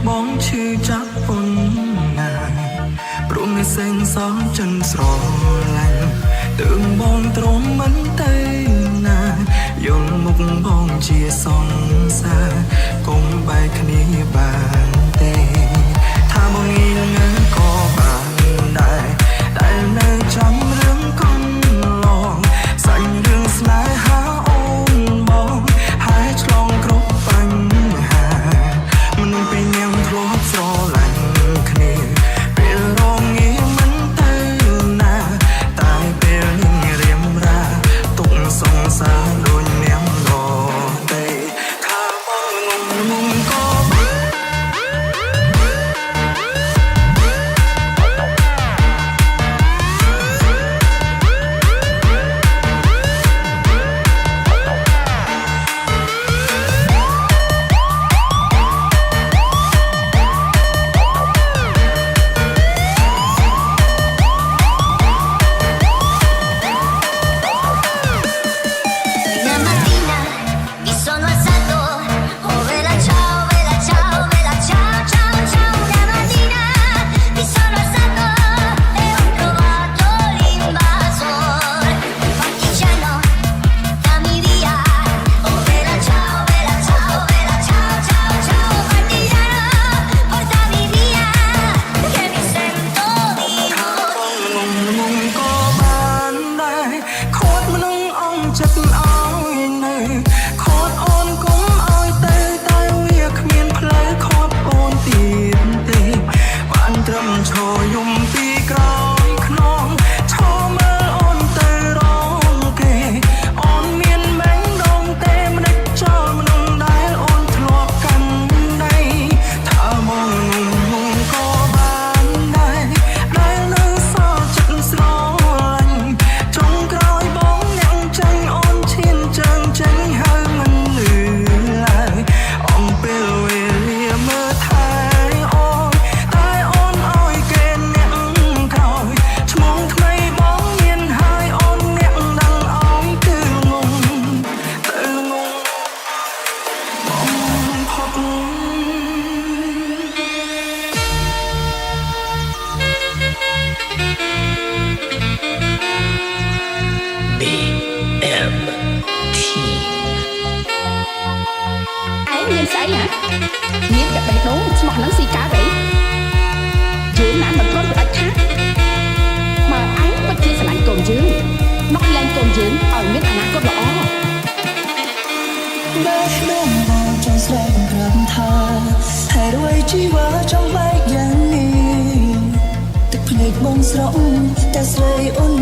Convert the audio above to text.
បងឈឺចាប់ប៉ុណ្ណាព្រមនឹងសេងសងចិនស្រឡាញ់ទើបបងទ្រាំមិនទៅណាយល់មុខបងជាសង្សារកុំបែកគ្នាបានទេថាបងងៀងងើក៏បានដែរដែលនៅចាំរឿងកន្លងសាច់រឿងស្នេហាអូនបងហើយឆ្លងគ្រប់បញ្ហាមនុស្សពីរនាក់ធ្លាប់ស្រឡាញ់គ្នាពេលរងាមិនទៅណាតែពេលនេះរៀមរាទុកសង្សារដូចនាងដទេថាបងងងក៏ចិត្តឲ្យនៅខូចអូនកុំឲ្យទៅតែវាគ្មានផ្លូវខត់អូនទៀតទេបានត្រឹមឈរយំពីក្រោយខ្នងឈរមើលអូនទៅរងគេអូនមានមែងដងទេមិនដេចចោលមនុស្សដែលអូនធ្លាប់កាន់ដៃថាមកងងក៏បានដែរដែលនៅសល់ចិត្តស្រឡាញ់ចុងក្រោយបងអ្នកចាញ់អូនឈានជើងចេញហើយមិនលឺឡើយអំពេលវេលាមើលថែអូនតែអូនឲ្យគេអ្នកក្រោយឈ្មោះថ្មីបងមានហើយអូនអ្នកដឹងឲ្យគឺងងទៅងងបងផុតមានស្អីហ៎មានតែបេះដូងស្មោះនឹងស៊ីកាវអីយើងណាមិនព្រមផ្ដាច់ថាបើឯងពិតជាស្រឡាញ់កូនយើងមកលែងកូនយើងឲ្យមានអនាគតល្អបែបនោះបងចង់ស្វែងរកថាហើយរួយជីវ៉ាចង់បែកយ៉ាងនេះទឹកភ្នែកបងស្រក់តែស្រីអូន